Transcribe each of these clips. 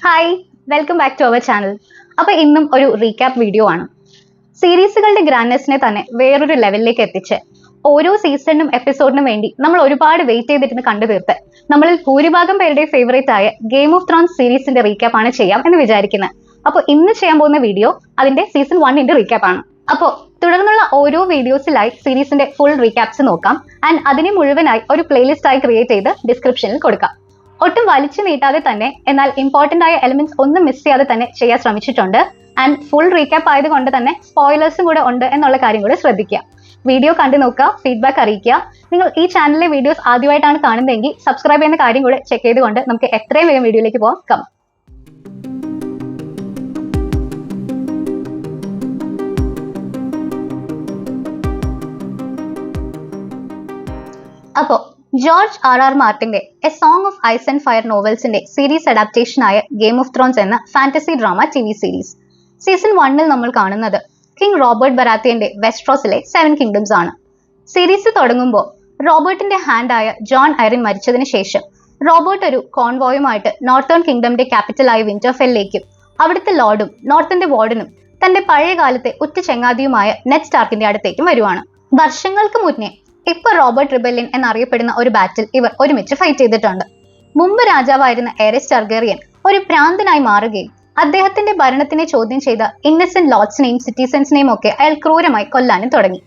Hi, welcome back to our channel. അപ്പോൾ ഇന്നും ഒരു റീക്യാപ്പ് വീഡിയോ ആണ്. സീരീസുകളുടെ ഗ്രാൻഡ്നെസ്സിനെ തന്നെ വേറൊരു ലെവലിലേക്ക് എത്തിച്ച് ഓരോ സീസണിനും എപ്പിസോഡിനും വേണ്ടി നമ്മൾ ഒരുപാട് വെയിറ്റ് ചെയ്തിരുന്ന് കണ്ടു തീർത്ത് നമ്മളിൽ ഭൂരിഭാഗം പേരുടെ ഫേവറേറ്റ് ആയ ഗെയിം ഓഫ് ത്രോൺസ് സീരീസിന്റെ റീക്യാപ്പ് ആണ് ചെയ്യാം എന്ന് വിചാരിക്കുന്നത്. അപ്പോൾ ഇന്ന് ചെയ്യാൻ പോകുന്ന വീഡിയോ അതിന്റെ സീസൺ 1 റീക്യാപ്പ് ആണ്. അപ്പോൾ തുടർന്നുള്ള ഓരോ വീഡിയോസിലായി സീരീസിന്റെ ഫുൾ റീക്യാപ്സ് നോക്കാം ആൻഡ് അതിനെ മുഴുവനായി ഒരു പ്ലേലിസ്റ്റ് ആയി ക്രിയേറ്റ് ചെയ്ത് ഡിസ്ക്രിപ്ഷനിൽ കൊടുക്കാം. ഒട്ടും വലിച്ചു നീട്ടാതെ തന്നെ എന്നാൽ ഇമ്പോർട്ടന്റ് ആയ എലിമെന്റ്സ് ഒന്നും മിസ് ചെയ്യാതെ തന്നെ ചെയ്യാൻ ശ്രമിച്ചിട്ടുണ്ട്. ആൻഡ് ഫുൾ റീക്യാപ്പ് ആയതുകൊണ്ട് തന്നെ സ്പോയിലേഴ്സും കൂടെ ഉണ്ട് എന്നുള്ള കാര്യം കൂടെ ശ്രദ്ധിക്കുക. വീഡിയോ കണ്ടു നോക്കുക, ഫീഡ്ബാക്ക് അറിയിക്കുക. നിങ്ങൾ ഈ ചാനലിലെ വീഡിയോസ് ആദ്യമായിട്ടാണ് കാണുന്നതെങ്കിൽ സബ്സ്ക്രൈബ് ചെയ്യുന്ന കാര്യം കൂടെ ചെക്ക് ചെയ്തുകൊണ്ട് നമുക്ക് എത്രയും വേഗം വീഡിയോയിലേക്ക് പോകാം. അപ്പോൾ ജോർജ് R.R. മാർട്ടിന്റെ a song of ice and fire നോവൽസിന്റെ സീരീസ് അഡാപ്റ്റേഷൻ ആയ ഗെയിം ഓഫ് ത്രോൺസ് എന്ന fantasy drama TV series season 1 നമ്മൾ കാണുന്നത് കിങ് റോബർട്ട് ബറാത്തിയന്റെ വെസ്ട്രോസിലെ 7 കിങ്ഡംസ് ആണ്. സീരീസ് തുടങ്ങുമ്പോൾ റോബർട്ടിന്റെ ഹാൻഡായ ജോൺ ഐറിൻ മരിച്ചതിന് ശേഷം റോബർട്ട് ഒരു കോൺവോയുമായിട്ട് നോർത്തേൺ കിങ്ഡമിന്റെ ക്യാപിറ്റലായ വിന്റർഫെല്ലിലേക്കും അവിടുത്തെ ലോർഡും നോർത്തിന്റെ വാർഡനും തന്റെ പഴയ കാലത്തെ ഉറ്റ ചങ്ങാതിയുമായ നെഡ് സ്റ്റാർക്കിന്റെ അടുത്തേക്കും വരുവാണ്. വർഷങ്ങൾക്ക് മുന്നേ ഇപ്പൊ റോബർട്ട് റിബല്യൻ എന്നറിയപ്പെടുന്ന ഒരു ബാറ്റിൽ ഇവർ ഒരുമിച്ച് ഫൈറ്റ് ചെയ്തിട്ടുണ്ട്. മുമ്പ് രാജാവായിരുന്ന എറിസ് ടാർഗേറിയൻ ഒരു ഭ്രാന്തനായി മാറുകയും അദ്ദേഹത്തിന്റെ ഭരണത്തിനെ ചോദ്യം ചെയ്ത ഇന്നസെന്റ് ലോർഡ്സിനെയും സിറ്റിസൺസിനെയും ഒക്കെ അയാൾ ക്രൂരമായി കൊല്ലാനും തുടങ്ങി.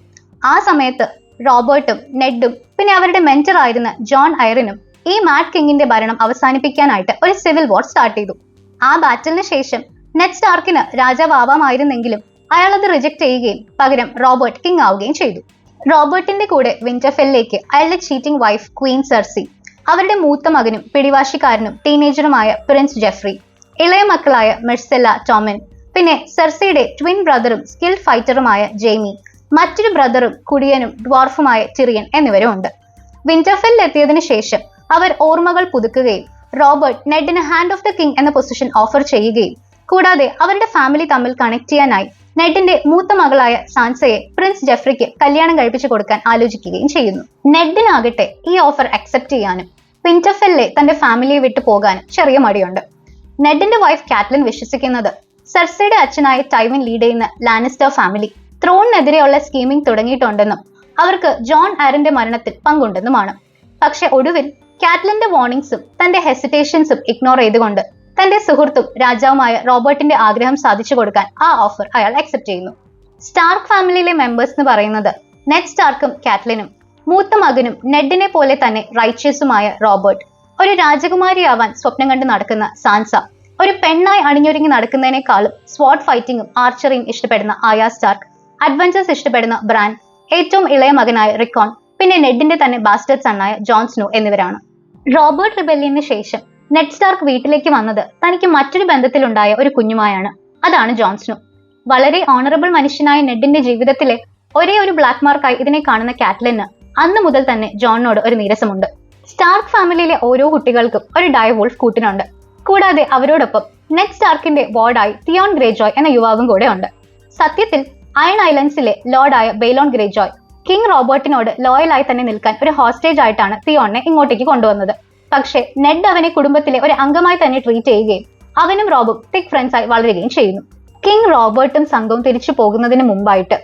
ആ സമയത്ത് റോബർട്ടും നെഡും പിന്നെ അവരുടെ മെന്റർ ആയിരുന്ന ജോൺ ഐറിനും ഈ മാഡ് കിങ്ങിന്റെ ഭരണം അവസാനിപ്പിക്കാനായിട്ട് ഒരു സിവിൽ വാർ സ്റ്റാർട്ട് ചെയ്തു. ആ ബാറ്റിലിന് ശേഷം നെഡ് സ്റ്റാർക്കിന് രാജാവാമായിരുന്നെങ്കിലും അയാൾ അത് റിജക്ട് ചെയ്യുകയും പകരം റോബർട്ട് കിങ് ആവുകയും ചെയ്തു. റോബർട്ടിന്റെ കൂടെ വിന്റർഫെല്ലിലേക്ക് അയാളുടെ ചീറ്റിംഗ് വൈഫ് ക്വീൻ സെർസി, അവരുടെ മൂത്ത മകനും പിടിവാശിക്കാരനും ടീനേജറുമായ പ്രിൻസ് ജെഫ്രി, ഇളയ മക്കളായ മെർസെല്ല ടോമിൻ, പിന്നെ സെർസിയുടെ ട്വിൻ ബ്രദറും സ്കിൽഡ് ഫൈറ്ററുമായ ജെയ്മി, മറ്റൊരു ബ്രദറും കുടിയനും ഡ്വാർഫുമായ ടിറിയൻ എന്നിവരും ഉണ്ട്. വിന്റർഫെല്ലിൽ എത്തിയതിനു ശേഷം അവർ ഓർമ്മകൾ പുതുക്കുകയും റോബർട്ട് നെഡിന് ഹാൻഡ് ഓഫ് ദ കിങ് എന്ന പൊസിഷൻ ഓഫർ ചെയ്യുകയും കൂടാതെ അവരുടെ ഫാമിലി തമ്മിൽ കണക്ട് ചെയ്യാനായി നെഡിന്റെ മൂത്ത മകളായ സാൻസയെ പ്രിൻസ് ജെഫ്രിക്ക് കല്യാണം കഴിപ്പിച്ചു കൊടുക്കാൻ ആലോചിക്കുകയും ചെയ്യുന്നു. നെഡിനാകട്ടെ ഈ ഓഫർ അക്സെപ്റ്റ് ചെയ്യാനും വിന്റർഫെല്ലിലെ തന്റെ ഫാമിലിയെ വിട്ടു പോകാനും ചെറിയ മടിയുണ്ട്. നെഡിന്റെ വൈഫ് കാറ്റ്ലിൻ വിശ്വസിക്കുന്നത് സെർസയുടെ അച്ഛനായ ടൈവിൻ ലീഡ് ചെയ്യുന്ന ലാനിസ്റ്റർ ഫാമിലി ത്രോണിനെതിരെയുള്ള സ്കീമിംഗ് തുടങ്ങിയിട്ടുണ്ടെന്നും അവർക്ക് ജോൺ ഐറിന്റെ മരണത്തിൽ പങ്കുണ്ടെന്നുമാണ്. പക്ഷെ ഒടുവിൽ കാറ്റ്ലിന്റെ വാർണിംഗ്സും തന്റെ ഹെസിറ്റേഷൻസും ഇഗ്നോർ ചെയ്തുകൊണ്ട് തന്റെ സുഹൃത്തും രാജാവുമായ റോബർട്ടിന്റെ ആഗ്രഹം സാധിച്ചു കൊടുക്കാൻ ആ ഓഫർ അയാൾ അക്സെപ്റ്റ് ചെയ്യുന്നു. സ്റ്റാർക്ക് ഫാമിലിയിലെ മെമ്പേഴ്സ് എന്ന് പറയുന്നത് നെഡ് സ്റ്റാർക്കും കാറ്റ്ലിനും മൂത്ത മകനും നെഡിനെ പോലെ തന്നെ റൈച്ചസുമായ റോബർട്ട്, ഒരു രാജകുമാരിയാവാൻ സ്വപ്നം കണ്ട് നടക്കുന്ന സാൻസ, ഒരു പെണ്ണായി അണിഞ്ഞൊരുങ്ങി നടക്കുന്നതിനേക്കാളും സ്വാർഡ് ഫൈറ്റിംഗും ആർച്ചറിയും ഇഷ്ടപ്പെടുന്ന ആയ സ്റ്റാർക്ക്, അഡ്വഞ്ചേഴ്സ് ഇഷ്ടപ്പെടുന്ന ബ്രാൻ, ഏറ്റവും ഇളയ മകനായ റിക്കോൺ, പിന്നെ നെഡിന്റെ തന്നെ ബാസ്റ്റേർഡ് സണ്ണായ ജോൺ സ്നോ എന്നിവരാണ്. റോബർട്ട് റിബല്യന് ശേഷം നെഡ് സ്റ്റാർക്ക് വീട്ടിലേക്ക് വന്നത് തനിക്ക് മറ്റൊരു ബന്ധത്തിലുണ്ടായ ഒരു കുഞ്ഞുമായാണ്. അതാണ് ജോൺ സ്നോ. വളരെ ഓണറബിൾ മനുഷ്യനായ നെഡിന്റെ ജീവിതത്തിലെ ഒരേ ഒരു ബ്ലാക്ക് മാർക്കായി ഇതിനെ കാണുന്ന കാറ്റ്ലിന് അന്ന് മുതൽ തന്നെ ജോണിനോട് ഒരു നീരസമുണ്ട്. സ്റ്റാർക്ക് ഫാമിലിയിലെ ഓരോ കുട്ടികൾക്കും ഒരു ഡയവോൾഫ് കൂട്ടിനുണ്ട്. കൂടാതെ അവരോടൊപ്പം നെഡ് സ്റ്റാർക്കിന്റെ വാർഡായി തിയോൺ ഗ്രേജോയ് എന്ന യുവാവും കൂടെ ഉണ്ട്. സത്യത്തിൽ അയൺ ഐലൻഡ്സിലെ ലോർഡായ ബെയ്ലോൺ ഗ്രേജോയ് കിങ് റോബർട്ടിനോട് ലോയലായി തന്നെ നിൽക്കാൻ ഒരു ഹോസ്റ്റേജ് ആയിട്ടാണ് തിയോണിനെ ഇങ്ങോട്ടേക്ക് കൊണ്ടുവന്നത്. പക്ഷെ നെഡ് അവനെ കുടുംബത്തിലെ ഒരു അംഗമായി തന്നെ ട്രീറ്റ് ചെയ്യുകയും അവനും റോബും തിക് ഫ്രണ്ട്സ് ആയി വളരുകയും ചെയ്യുന്നു. കിങ് റോബർട്ടും സംഘവും തിരിച്ചു പോകുന്നതിന് മുമ്പായിട്ട്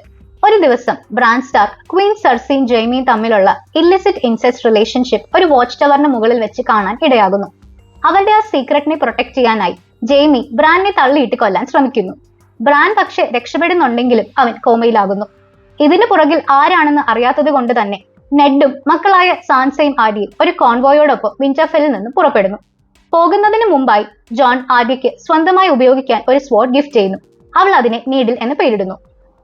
ഒരു ദിവസം ബ്രാൻ സ്റ്റാർക്ക് ക്വീൻ സെർസിയും ജെയ്മിയും തമ്മിലുള്ള ഇല്ലിസിറ്റ് ഇൻസെസ്റ്റ് റിലേഷൻഷിപ്പ് ഒരു വാച്ച് ടവറിന് മുകളിൽ വെച്ച് കാണാൻ ഇടയാകുന്നു. അവരുടെ ആ സീക്രട്ടിനെ പ്രൊട്ടക്ട് ചെയ്യാനായി ജെയ്മി ബ്രാനെ തള്ളിയിട്ട് കൊല്ലാൻ ശ്രമിക്കുന്നു. ബ്രാൻ പക്ഷെ രക്ഷപ്പെടുന്നുണ്ടെങ്കിലും അവൻ കോമയിലാകുന്നു. ഇതിനു പുറകിൽ ആരാണെന്ന് അറിയാത്തത് കൊണ്ട് തന്നെ നെഡും മക്കളായ സാൻസയും ആര്യയും ഒരു കോൺവോയോടൊപ്പം വിന്റർഫെല്ലിൽ നിന്ന് പുറപ്പെടുന്നു. പോകുന്നതിന് മുമ്പായി ജോൺ ആര്യയ്ക്ക് സ്വന്തമായി ഉപയോഗിക്കാൻ ഒരു സ്വോർഡ് ഗിഫ്റ്റ് ചെയ്യുന്നു. അവൾ അതിനെ നീഡിൽ എന്ന് പേരിടുന്നു.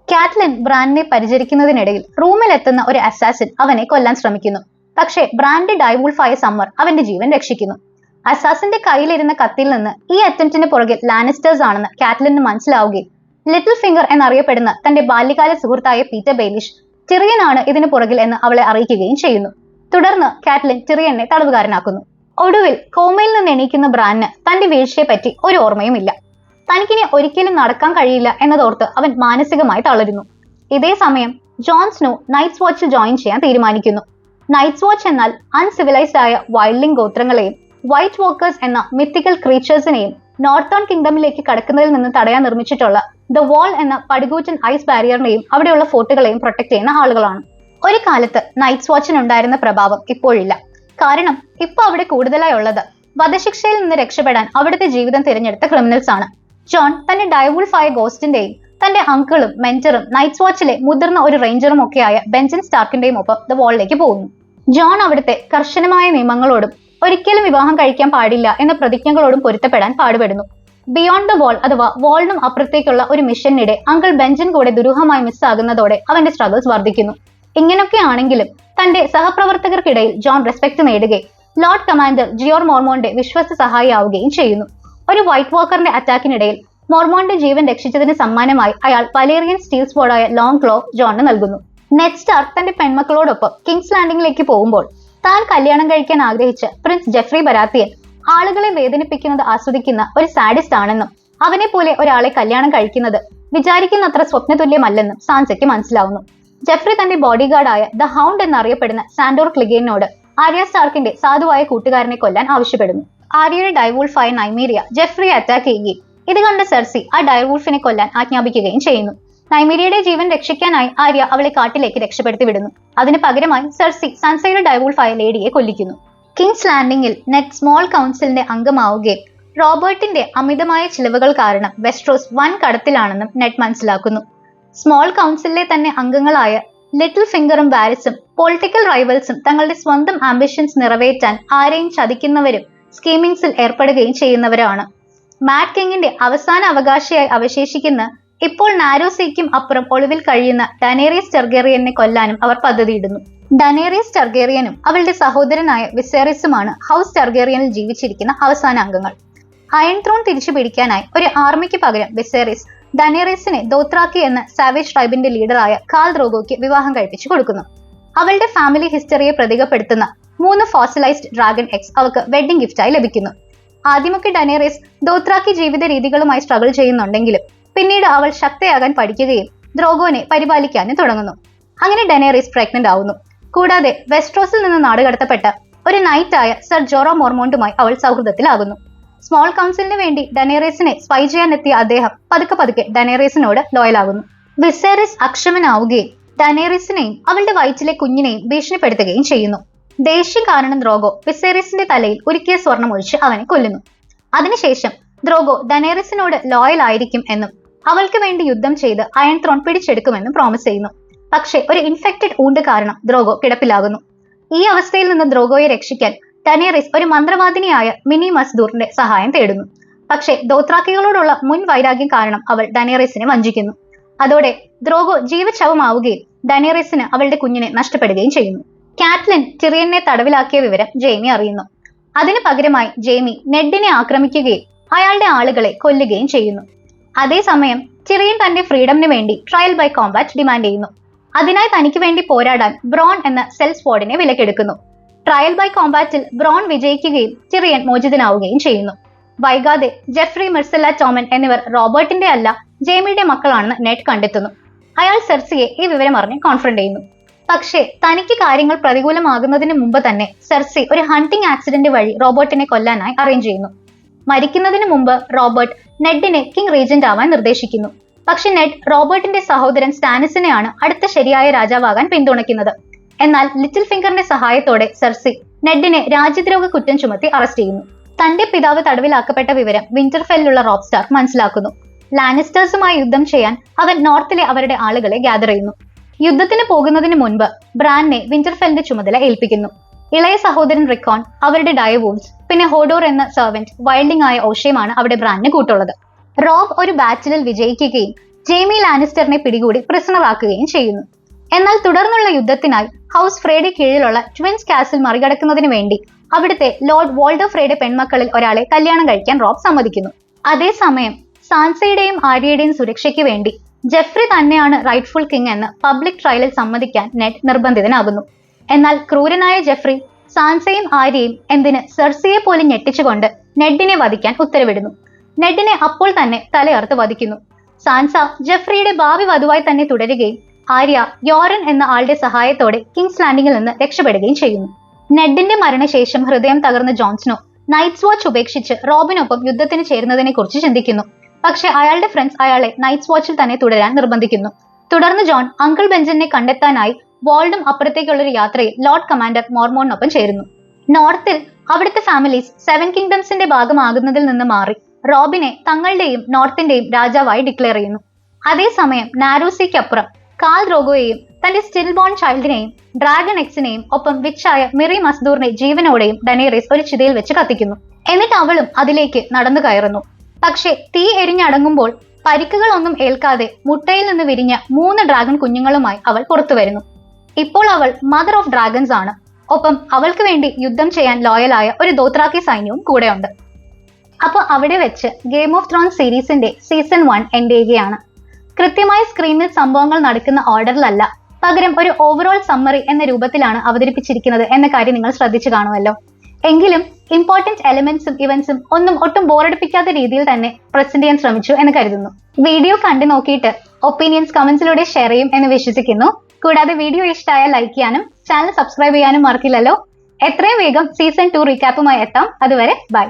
കാറ്റ്ലിൻ ബ്രാൻഡിനെ പരിചരിക്കുന്നതിനിടയിൽ റൂമിലെത്തുന്ന ഒരു അസാസിൻ അവനെ കൊല്ലാൻ ശ്രമിക്കുന്നു. പക്ഷേ ബ്രാൻഡ് ഡൈവൂൾഫായ സമ്മർ അവന്റെ ജീവൻ രക്ഷിക്കുന്നു. അസാസിന്റെ കയ്യിലിരുന്ന കത്തിയിൽ നിന്ന് ഈ അറ്റംപ്റ്റിന് പുറകിൽ ലാനിസ്റ്റേഴ്സ് ആണെന്ന് കാറ്റ്ലിന് മനസ്സിലാവുകയും ലിറ്റിൽ ഫിംഗർ എന്നറിയപ്പെടുന്ന തന്റെ ബാല്യകാല സുഹൃത്തായ പീറ്റർ ബെയ്ലിഷ് ടിറിയൻ ആണ് ഇതിന് പുറകിൽ എന്ന് അവളെ അറിയിക്കുകയും ചെയ്യുന്നു. തുടർന്ന് കാറ്റ്ലിൻ ടിറിയനെ തടവുകാരനാക്കുന്നു. ഒടുവിൽ കോമയിൽ നിന്ന് എണീക്കുന്ന ബ്രാന് തന്റെ വീഴ്ചയെ പറ്റി ഒരു ഓർമ്മയുമില്ല. തനിക്കിനി ഒരിക്കലും നടക്കാൻ കഴിയില്ല എന്നതോർത്ത് അവൻ മാനസികമായി തളരുന്നു. ഇതേ സമയം ജോൺ സ്നോ നൈറ്റ്സ് വാച്ചിൽ ജോയിൻ ചെയ്യാൻ തീരുമാനിക്കുന്നു. നൈറ്റ്സ് വാച്ച് എന്നാൽ അൺസിവിലൈസ്ഡ് ആയ വൈൽഡിംഗ് ഗോത്രങ്ങളെയും വൈറ്റ് വോക്കേഴ്സ് എന്ന മിത്തിക്കൽ ക്രീച്ചേഴ്സിനെയും നോർത്തേൺ കിങ്ഡമിലേക്ക് കടക്കുന്നതിൽ നിന്ന് തടയാൻ നിർമ്മിച്ചിട്ടുള്ള ദ വാൾ എന്ന പടുകൂറ്റൻ ഐസ് ബാരിയറിനെയും അവിടെയുള്ള ഫോർട്ടുകളെയും പ്രൊട്ടക്ട് ചെയ്യുന്ന ആളുകളാണ്. ഒരു കാലത്ത് നൈറ്റ്സ് വാച്ചിനുണ്ടായിരുന്ന പ്രഭാവം ഇപ്പോഴില്ല. കാരണം ഇപ്പൊ അവിടെ കൂടുതലായി ഉള്ളത് വധശിക്ഷയിൽ നിന്ന് രക്ഷപ്പെടാൻ അവിടുത്തെ ജീവിതം തിരഞ്ഞെടുത്ത ക്രിമിനൽസ് ആണ്. ജോൺ തന്റെ ഡയവൂൾഫായ ഗോസ്റ്റിന്റെയും തന്റെ അങ്കിളും മെന്ററും നൈറ്റ്സ് വാച്ചിലെ മുതിർന്ന ഒരു റേഞ്ചറും ഒക്കെയായ ബെഞ്ചൻ സ്റ്റാർക്കിന്റെയും ഒപ്പം ദ വാളിലേക്ക് പോകുന്നു. ജോൺ അവിടുത്തെ കർശനമായ നിയമങ്ങളോടും ഒരിക്കലും വിവാഹം കഴിക്കാൻ പാടില്ല എന്ന പ്രതിജ്ഞകളോടും പൊരുത്തപ്പെടാൻ പാടുപെടുന്നു. ബിയോണ്ട് ദ വാൾ അഥവാ വാളിനും അപ്പുറത്തേക്കുള്ള ഒരു മിഷനിടെ അങ്കിൾ ബെഞ്ചൻ കൂടെ ദുരൂഹമായി മിസ്സാകുന്നതോടെ അവന്റെ സ്ട്രഗിൾസ് വർദ്ധിക്കുന്നു. ഇങ്ങനെയൊക്കെ ആണെങ്കിലും തന്റെ സഹപ്രവർത്തകർക്കിടയിൽ ജോൺ റെസ്പെക്ട് നേടുകയും ലോർഡ് കമാൻഡർ ജിയോർ മോർമോന്റെ വിശ്വസ്ത സഹായിയാവുകയും ചെയ്യുന്നു. ഒരു വൈറ്റ് വാക്കറിന്റെ അറ്റാക്കിനിടയിൽ മോർമോന്റെ ജീവൻ രക്ഷിച്ചതിന് സമ്മാനമായി അയാൾ വലേറിയൻ സ്റ്റീൽ സ്പോർഡായ ലോങ് ക്ലോ ജോണിന് നൽകുന്നു. നെഡ് സ്റ്റാർക്ക് തന്റെ പെൺമക്കളോടൊപ്പം കിങ്സ് ലാൻഡിംഗിലേക്ക് പോകുമ്പോൾ താൻ കല്യാണം കഴിക്കാൻ ആഗ്രഹിച്ച പ്രിൻസ് ജെഫ്രി ബരാത്തിയൻ ആളുകളെ വേദനിപ്പിക്കുന്നത് ആസ്വദിക്കുന്ന ഒരു സാഡിസ്റ്റ് ആണെന്നും അവനെ പോലെ ഒരാളെ കല്യാണം കഴിക്കുന്നത് വിചാരിക്കുന്നത്ര സ്വപ്നതുല്യമല്ലെന്നും സാൻസയ്ക്ക് മനസ്സിലാവുന്നു. ജെഫ്രി തന്റെ ബോഡിഗാർഡായ ദ ഹൗണ്ട് എന്നറിയപ്പെടുന്ന സാൻഡോർ ക്ലിഗേനോട് ആര്യ സ്റ്റാർക്കിന്റെ സാധുവായ കൂട്ടുകാരനെ കൊല്ലാൻ ആവശ്യപ്പെടുന്നു. ആര്യയുടെ ഡയവൂൾഫായ നൈമീരിയ ജെഫ്രിയെ അറ്റാക്ക് ചെയ്യുകയും ഇത് കണ്ട സെർസി ആ ഡയർവൂൾഫിനെ കൊല്ലാൻ ആജ്ഞാപിക്കുകയും ചെയ്യുന്നു. നൈമീരിയയുടെ ജീവൻ രക്ഷിക്കാനായി ആര്യ അവളെ കാട്ടിലേക്ക് രക്ഷപ്പെടുത്തി വിടുന്നു. അതിന് പകരമായി സെർസി സൺസയുടെ ഡയവൂൾഫായ ലേഡിയെ കൊല്ലിക്കുന്നു. കിങ്സ് ലാൻഡിംഗിൽ നെഡ് സ്മോൾ കൗൺസിലിന്റെ അംഗമാവുകയും റോബർട്ടിന്റെ അമിതമായ ചിലവുകൾ കാരണം വെസ്ട്രോസ് വൻ കടത്തിലാണെന്നും നെഡ് മനസ്സിലാക്കുന്നു. സ്മോൾ കൗൺസിലിലെ തന്നെ അംഗങ്ങളായ ലിറ്റിൽ ഫിംഗറും വാരിസും പൊളിറ്റിക്കൽ റൈവൽസും തങ്ങളുടെ സ്വന്തം ആംബിഷൻസ് നിറവേറ്റാൻ ആരെയും ചതിക്കുന്നവരും സ്കീമിങ്സിൽ ഏർപ്പെടുകയും ചെയ്യുന്നവരാണ്. മാഡ് കിങ്ങിന്റെ അവസാന അവകാശിയായി അവശേഷിക്കുന്ന ഇപ്പോൾ നാരോസീക്കും അപ്പുറം ഒളിവിൽ കഴിയുന്ന ഡനേറിയസ് ടെർഗേറിയനെ കൊല്ലാനും അവർ പദ്ധതിയിടുന്നു. ഡനേറിയസ് ടെർഗേറിയനും അവളുടെ സഹോദരനായ വിസേറിസുമാണ് ഹൗസ് ടെർഗേറിയനിൽ ജീവിച്ചിരിക്കുന്ന അവസാന അംഗങ്ങൾ. അയൺ ത്രോൺ തിരിച്ചു പിടിക്കാനായി ഒരു ആർമിക്ക് പകരം വിസേറിസ് ഡനേറിയസിനെ ദോത്രാക്കി എന്ന സാവേജ് ട്രൈബിന്റെ ലീഡറായ കാൽ ദ്രോഗോയ്ക്ക് വിവാഹം കഴിപ്പിച്ചു കൊടുക്കുന്നു. അവളുടെ ഫാമിലി ഹിസ്റ്ററിയെ പ്രതീകപ്പെടുത്തുന്ന 3 ഫോസിലൈസ്ഡ് ഡ്രാഗൺ എക്സ് അവൾക്ക് വെഡ്ഡിംഗ് ഗിഫ്റ്റായി ലഭിക്കുന്നു. ആദ്യമൊക്കെ ഡനേറിയസ് ദോത്രാക്കി ജീവിത രീതികളുമായി സ്ട്രഗിൾ ചെയ്യുന്നുണ്ടെങ്കിലും പിന്നീട് അവൾ ശക്തയാകാൻ പഠിക്കുകയും ദ്രോഗോനെ പരിപാലിക്കാനും തുടങ്ങുന്നു. അങ്ങനെ ഡനേറിയസ് പ്രഗ്നന്റ് ആവുന്നു. കൂടാതെ വെസ്ട്രോസിൽ നിന്ന് നാടുകടത്തപ്പെട്ട ഒരു നൈറ്റായ സർ ജോറോ മോർമോണ്ടുമായി അവൾ സൗഹൃദത്തിലാകുന്നു. സ്മോൾ കൗൺസിലിന് വേണ്ടി ഡനേറിയസിനെ സ്പൈ ചെയ്യാനെത്തിയ അദ്ദേഹം പതുക്കെ ഡനേറിയസിനോട് ലോയലാകുന്നു. വിസേറിസ് അക്ഷമനാവുകയും ഡനേറിയസിനെയും അവളുടെ വയറ്റിലെ കുഞ്ഞിനെയും ഭീഷണിപ്പെടുത്തുകയും ചെയ്യുന്നു. ദേഷ്യം കാരണം ദ്രോഗോ വിസേറിയസിന്റെ തലയിൽ ഉരുക്കിയ സ്വർണം ഒഴിച്ച് അവനെ കൊല്ലുന്നു. അതിനുശേഷം ദ്രോഗോ ഡനേറിയസിനോട് ലോയൽ ആയിരിക്കും എന്നും അവൾക്ക് വേണ്ടി യുദ്ധം ചെയ്ത് അയൺ ത്രോൺ പിടിച്ചെടുക്കുമെന്നും പ്രോമിസ് ചെയ്യുന്നു. പക്ഷേ ഒരു ഇൻഫെക്റ്റഡ് ഊണ്ട് കാരണം ദ്രോഗോ കിടപ്പിലാകുന്നു. ഈ അവസ്ഥയിൽ നിന്ന് ദ്രോഗോയെ രക്ഷിക്കാൻ ഡനേറിയസ് ഒരു മന്ത്രവാദിനിയായ മിനി മസ്ദൂറിന്റെ സഹായം തേടുന്നു. പക്ഷേ ദോത്രാക്കികളോടുള്ള മുൻ വൈരാഗ്യം കാരണം അവൾ ഡനേറിയസിനെ വഞ്ചിക്കുന്നു. അതോടെ ദ്രോഗോ ജീവച്ഛവമാവുകയും ഡനേറിയസിന് അവളുടെ കുഞ്ഞിനെ നഷ്ടപ്പെടുകയും ചെയ്യുന്നു. കാറ്റ്ലിൻ ടിറിയനെ തടവിലാക്കിയ വിവരം ജെയ്മി അറിയുന്നു. അതിന് പകരമായി ജെയ്മി നെഡിനെ ആക്രമിക്കുകയും അയാളുടെ ആളുകളെ കൊല്ലുകയും ചെയ്യുന്നു. അതേസമയം ടിറിയൻ തന്റെ ഫ്രീഡമിന് വേണ്ടി ട്രയൽ ബൈ കോമ്പാറ്റ് ഡിമാൻഡ് ചെയ്യുന്നു. അതിനായി തനിക്ക് വേണ്ടി പോരാടാൻ ബ്രോൺ എന്ന സെൽ സ്ക്വാഡിനെ വിലക്കെടുക്കുന്നു. ട്രയൽ ബൈ കോമ്പാറ്റിൽ ബ്രോൺ വിജയിക്കുകയും ടിറിയൻ മോചിതനാവുകയും ചെയ്യുന്നു. വൈകാതെ ജെഫ്രി, മിർസെല്ല ടോമൻ എന്നിവർ റോബർട്ടിന്റെ അല്ല ജെയ്മിയുടെ മക്കളാണെന്ന് നെഡ് കണ്ടെത്തുന്നു. അയാൾ സെർസിയെ ഈ വിവരം അറിഞ്ഞ് കോൺഫ്രണ്ട് ചെയ്യുന്നു. പക്ഷേ തനിക്ക് കാര്യങ്ങൾ പ്രതികൂലമാകുന്നതിന് മുമ്പ് തന്നെ സെർസി ഒരു ഹണ്ടിങ് ആക്സിഡന്റ് വഴി റോബർട്ടിനെ കൊല്ലാനായി അറേഞ്ച് ചെയ്യുന്നു. മരിക്കുന്നതിന് മുമ്പ് റോബർട്ട് നെഡിനെ കിങ് റീജന്റ് ആവാൻ നിർദ്ദേശിക്കുന്നു. പക്ഷെ നെഡ് റോബർട്ടിന്റെ സഹോദരൻ സ്റ്റാനിസിനെയാണ് അടുത്ത ശരിയായ രാജാവാകാൻ പിന്തുണയ്ക്കുന്നത്. എന്നാൽ ലിറ്റിൽ ഫിംഗറിന്റെ സഹായത്തോടെ സെർസി നെഡിനെ രാജ്യദ്രോഹ കുറ്റം ചുമത്തി അറസ്റ്റ് ചെയ്യുന്നു. തന്റെ പിതാവ് തടവിലാക്കപ്പെട്ട വിവരം വിന്റർഫെല്ലിലുള്ള റോബ് സ്റ്റാർക്ക് മനസ്സിലാക്കുന്നു. ലാനിസ്റ്റേഴ്സുമായി യുദ്ധം ചെയ്യാൻ അവൻ നോർത്തിലെ അവരുടെ ആളുകളെ ഗ്യാദർ ചെയ്യുന്നു. യുദ്ധത്തിന് പോകുന്നതിന് മുൻപ് ബ്രാൻനെ വിന്റർഫെല്ലിന്റെ ചുമതല ഏൽപ്പിക്കുന്നു. ഇളയ സഹോദരൻ റിക്കോൺ, അവരുടെ ഡയവൂൾസ്, പിന്നെ ഹോഡോർ എന്ന സെർവന്റ് വൈൽഡിംഗ് ആയ ഓഷയുമാണ് അവിടെ ബ്രാൻന് കൂട്ടുള്ളത്. റോബ് ഒരു ബാറ്റിലിൽ വിജയിക്കുകയും ജെയ്മി ലാനിസ്റ്ററിനെ പിടികൂടി പ്രിസണർ ആക്കുകയും ചെയ്യുന്നു. എന്നാൽ തുടർന്നുള്ള യുദ്ധത്തിനായി ഹൗസ് ഫ്രേയുടെ കീഴിലുള്ള ട്വിൻസ് കാസിൽ മറികടക്കുന്നതിന് വേണ്ടി അവിടുത്തെ ലോർഡ് വോൾഡർ ഫ്രേയുടെ പെൺമക്കളിൽ ഒരാളെ കല്യാണം കഴിക്കാൻ റോബ് സമ്മതിക്കുന്നു. അതേസമയം സാൻസയുടെയും ആര്യയുടെയും സുരക്ഷയ്ക്ക് വേണ്ടി ജെഫ്രി തന്നെയാണ് റൈറ്റ്ഫുൾ കിങ് എന്ന് പബ്ലിക് ട്രയലിൽ സമ്മതിക്കാൻ നെഡ് നിർബന്ധിതനാകുന്നു. എന്നാൽ ക്രൂരനായ ജെഫ്രി സാൻസയും ആര്യയും എന്തിന് സെർസിയെ പോലും ഞെട്ടിച്ചുകൊണ്ട് നെഡിനെ വധിക്കാൻ ഉത്തരവിടുന്നു. നെഡിനെ അപ്പോൾ തന്നെ തലയർത്ത് വധിക്കുന്നു. സാൻസ ജെഫ്രിയുടെ ഭാവി വധുവായി തന്നെ തുടരുകയും ആര്യ യോറൻ എന്ന ആളുടെ സഹായത്തോടെ കിങ്സ് ലാൻഡിംഗിൽ നിന്ന് രക്ഷപ്പെടുകയും ചെയ്യുന്നു. നെഡിന്റെ മരണശേഷം ഹൃദയം തകർന്ന ജോൺസ്നോ നൈറ്റ്സ് വാച്ച് ഉപേക്ഷിച്ച് റോബിനൊപ്പം യുദ്ധത്തിന് ചേരുന്നതിനെ കുറിച്ച് ചിന്തിക്കുന്നു. പക്ഷെ അയാളുടെ ഫ്രണ്ട്സ് അയാളെ നൈറ്റ്സ് വാച്ചിൽ തന്നെ തുടരാൻ നിർബന്ധിക്കുന്നു. തുടർന്ന് ജോൺ അങ്കിൾ ബെഞ്ചിനെ കണ്ടെത്താനായി വാൾഡും അപ്പുറത്തേക്കുള്ളൊരു യാത്രയിൽ ലോർഡ് കമാൻഡർ മോർമോണിനൊപ്പം ചേരുന്നു. നോർത്തിൽ അവിടുത്തെ ഫാമിലീസ് 7 കിങ്ഡംസിന്റെ ഭാഗമാകുന്നതിൽ നിന്ന് മാറി റോബിനെ തങ്ങളുടെയും നോർത്തിന്റെയും രാജാവായി ഡിക്ലെയർ ചെയ്യുന്നു. അതേസമയം നാരോസിക്കപ്പുറം കാൽ ദ്രോഗോയെയും തന്റെ സ്റ്റിൽ ബോൺ ചൈൽഡിനെയും ഡ്രാഗൺ എക്സിനെയും ഒപ്പം വിച്ചായ മിറി മസ്ദൂറിനെ ജീവനോടെയും ഡനേറിസ് ഒരു ചിതയിൽ വെച്ച് കത്തിക്കുന്നു. എന്നിട്ട് അവളും അതിലേക്ക് നടന്നു കയറുന്നു. പക്ഷെ തീ എരിഞ്ഞടങ്ങുമ്പോൾ പരിക്കുകളൊന്നും ഏൽക്കാതെ മുട്ടയിൽ നിന്ന് വിരിഞ്ഞ 3 ഡ്രാഗൺ കുഞ്ഞുങ്ങളുമായി അവൾ പുറത്തു വരുന്നു. ഇപ്പോൾ അവൾ മദർ ഓഫ് ഡ്രാഗൺസ് ആണ്. ഒപ്പം അവൾക്ക് വേണ്ടി യുദ്ധം ചെയ്യാൻ ലോയലായ ഒരു ദോത്രാക്കി സൈന്യവും കൂടെയുണ്ട്. അപ്പോൾ അവിടെ വെച്ച് ഗെയിം ഓഫ് ത്രോൺസ് സീരീസിന്റെ സീസൺ 1 എൻഡ് ചെയ്യുകയാണ്. കൃത്യമായി സ്ക്രീനിൽ സംഭവങ്ങൾ നടക്കുന്ന ഓർഡറിലല്ല, പകരം ഒരു ഓവറോൾ സമ്മറി എന്ന രൂപത്തിലാണ് അവതരിപ്പിച്ചിരിക്കുന്നത് എന്ന കാര്യം നിങ്ങൾ ശ്രദ്ധിച്ചു കാണുമല്ലോ. എങ്കിലും ഇമ്പോർട്ടന്റ് എലിമെന്റ്സും ഇവന്റ്സും ഒട്ടും ബോറടിപ്പിക്കാത്ത രീതിയിൽ തന്നെ പ്രസന്റ് ചെയ്യാൻ ശ്രമിച്ചു എന്ന് കരുതുന്നു. വീഡിയോ കണ്ടു നോക്കിയിട്ട് ഒപ്പീനിയൻസ് കമന്റ്സിലൂടെ ഷെയർ ചെയ്യും എന്ന് വിശ്വസിക്കുന്നു. കൂടാതെ വീഡിയോ ഇഷ്ടമായാൽ ലൈക്ക് ചെയ്യാനും ചാനൽ സബ്സ്ക്രൈബ് ചെയ്യാനും മറക്കില്ലല്ലോ. എത്രയും വേഗം സീസൺ 2 റീക്യാപ്പുമായി എത്താം. അതുവരെ ബൈ.